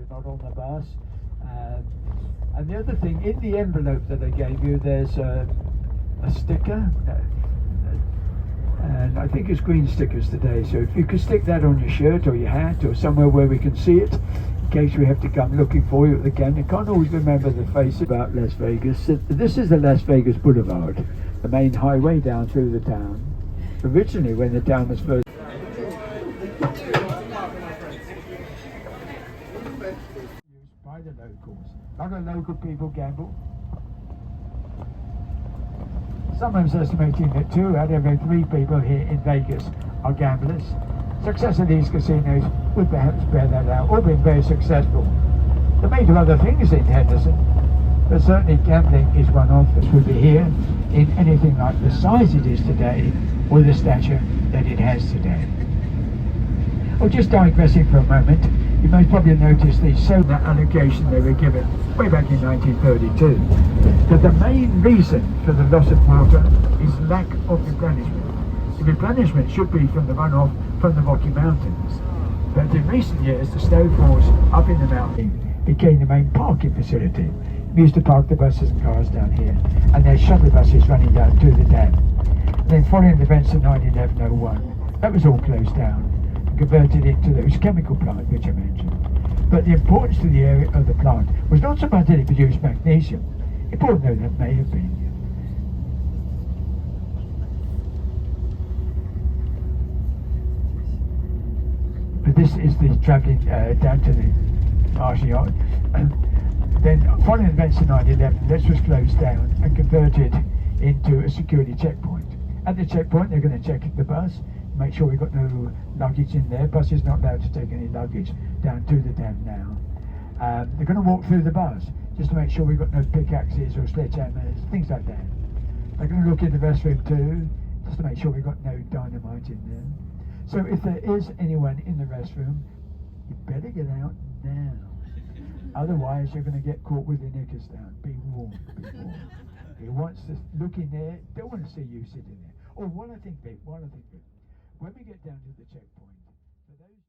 they're not on the bus. And the other thing, in the envelope that I gave you, there's a sticker. And I think it's green stickers today, so if you could stick that on your shirt or your hat or somewhere where we can see it, in case we have to come looking for you again. You can't always remember the face about Las Vegas. This is the Las Vegas Boulevard, the main highway down through the town. Originally, when the town was first used by the locals. A lot of local people gamble. Someone's estimating that 2 out of every 3 people here in Vegas are gamblers. Success of these casinos would perhaps bear that out, all been very successful. They may do other things in Henderson, but certainly gambling is one of us. Would be here in anything like the size it is today, or the stature that it has today. Oh, just digressing for a moment, you most probably noticed the solar allocation they were given way back in 1932. That the main reason for the loss of water is lack of replenishment. The replenishment should be from the runoff from the Rocky Mountains. But in recent years, the snowfalls up in the mountain became the main parking facility. We used to park the buses and cars down here, and there's shuttle buses running down to the dam. And then following the events of 9/11/01, that was all closed down and converted into those chemical plants which I mentioned. But the importance to the area of the plant was not so much that it produced magnesium, important though that may have been. But this is the travelling down to the marshal yard. Then following the events of 9/11, this was closed down and converted into a security checkpoint. At the checkpoint, they're going to check the bus, make sure we've got no luggage in there. Bus is not allowed to take any luggage down to the dam now. They're going to walk through the bus just to make sure we've got no pickaxes or sledgehammers, things like that. They're going to look in the restroom too, just to make sure we've got no dynamite in there. So if there is anyone in the restroom, you better get out now. Otherwise, you're going to get caught with your knickers down. Be warned, be warned. He wants to look in there, don't want to see you sitting there. Oh, one other thing, Pete, when we get down to the checkpoint, for those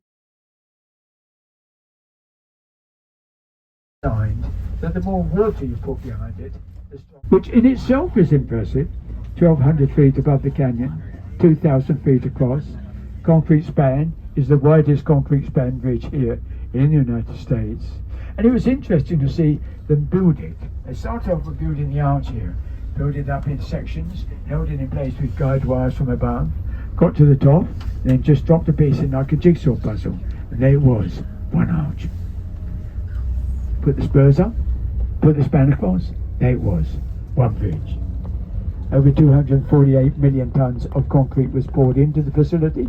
signed that the more water you put behind it, the stronger. Which in itself is impressive. 1,200 feet above the canyon, 2,000 feet across. Concrete span is the widest concrete span bridge here in the United States. And it was interesting to see them build it. They started off with building the arch here, built it up in sections, held it in place with guide wires from above, got to the top, then just dropped a piece in like a jigsaw puzzle, and there it was, one arch. Put the spurs up, put the span across, there it was, one bridge. Over 248 million tons of concrete was poured into the facility,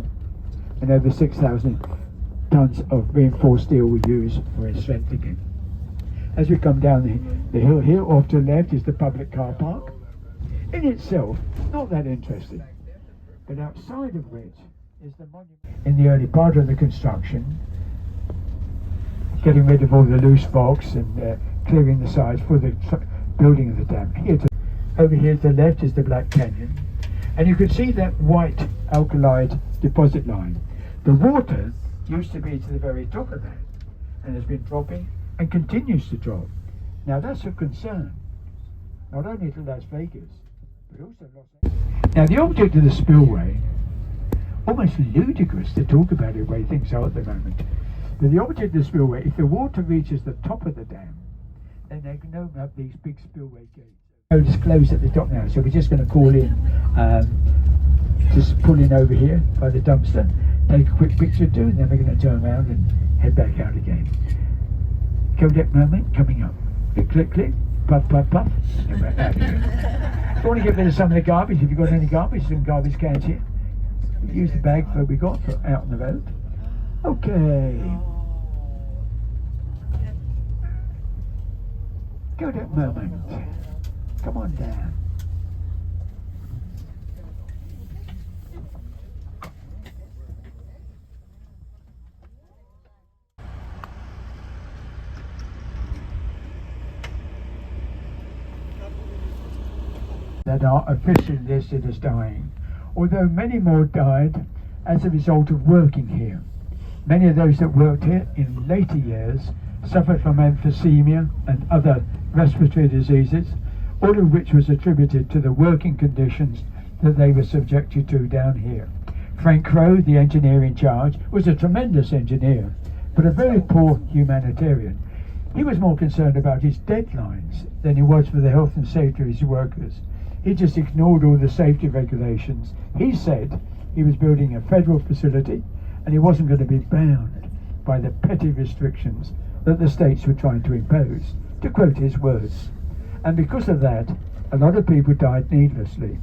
and over 6,000 tons of reinforced steel were used for its strengthening. As we come down the hill here, off to the left is the public car park. In itself, not that interesting, but outside of which is the monument. In the early part of the construction, getting rid of all the loose box and clearing the sides for the building of the dam. Over here to the left is the Black Canyon, and you can see that white alkali deposit line. The water used to be to the very top of that, and has been dropping and continues to drop. Now that's a concern, not only to Las Vegas, but also Los Angeles. Now the object of the spillway, almost ludicrous to talk about it the way things are at the moment, but the object of the spillway, if the water reaches the top of the dam, then they can open up these big spillway gates. So it's closed at the top now, so we're just going to call in, just pull in over here by the dumpster, take a quick picture too, and then we're going to turn around and head back out again. Kodak moment coming up. Click, click, click, puff, puff, puff, and we're out of here. If you want to get rid of some of the garbage, if you've got any garbage, some garbage cans here, use the bag that we got for out on the road. Okay. Kodak moment. Come on down. That are officially listed as dying, although many more died as a result of working here. Many of those that worked here in later years suffered from emphysema and other respiratory diseases, all of which was attributed to the working conditions that they were subjected to down here. Frank Crowe, the engineer in charge, was a tremendous engineer, but a very poor humanitarian. He was more concerned about his deadlines than he was for the health and safety of his workers. He just ignored all the safety regulations. He said he was building a federal facility and he wasn't going to be bound by the petty restrictions that the states were trying to impose, to quote his words. And because of that, a lot of people died needlessly.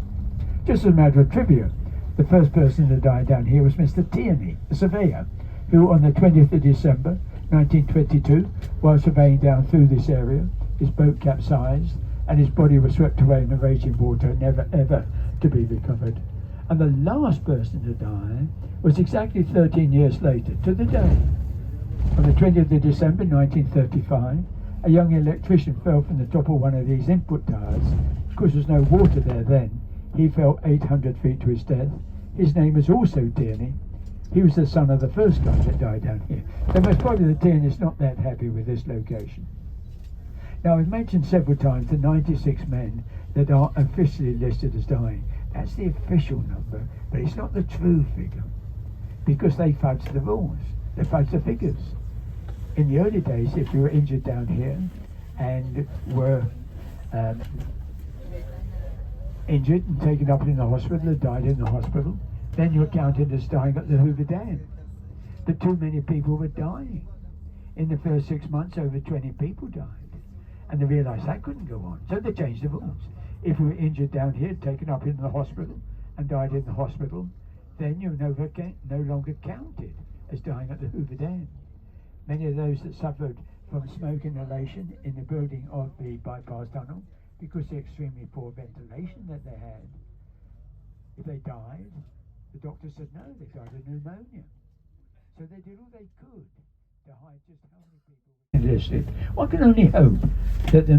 Just as a matter of trivia, the first person to die down here was Mr. Tierney, a surveyor, who on the 20th of December 1922, while surveying down through this area, his boat capsized and his body was swept away in the raging water, never ever to be recovered. And the last person to die was exactly 13 years later, to the day. On the 20th of December 1935, a young electrician fell from the top of one of these input towers. Because there's no water there then, he fell 800 feet to his death. His name was also Tierney. He was the son of the first guy that died down here. So most probably the Tierney's not that happy with this location. Now I've mentioned several times the 96 men that are officially listed as dying. That's the official number, but it's not the true figure, because they fudged the rules, they fudged the figures. In the early days, if you were injured down here and were injured and taken up in the hospital or died in the hospital, then you were counted as dying at the Hoover Dam. But too many people were dying. In the first 6 months, over 20 people died. And they realised that couldn't go on, so they changed the rules. If you were injured down here, taken up in the hospital and died in the hospital, then you're no longer counted as dying at the Hoover Dam. Many of those that suffered from smoke inhalation in the building of the bypass tunnel, because of the extremely poor ventilation that they had, if they died, the doctor said no, they died of pneumonia. So they did all they could to hide just how many people were enlisted. One can only hope that the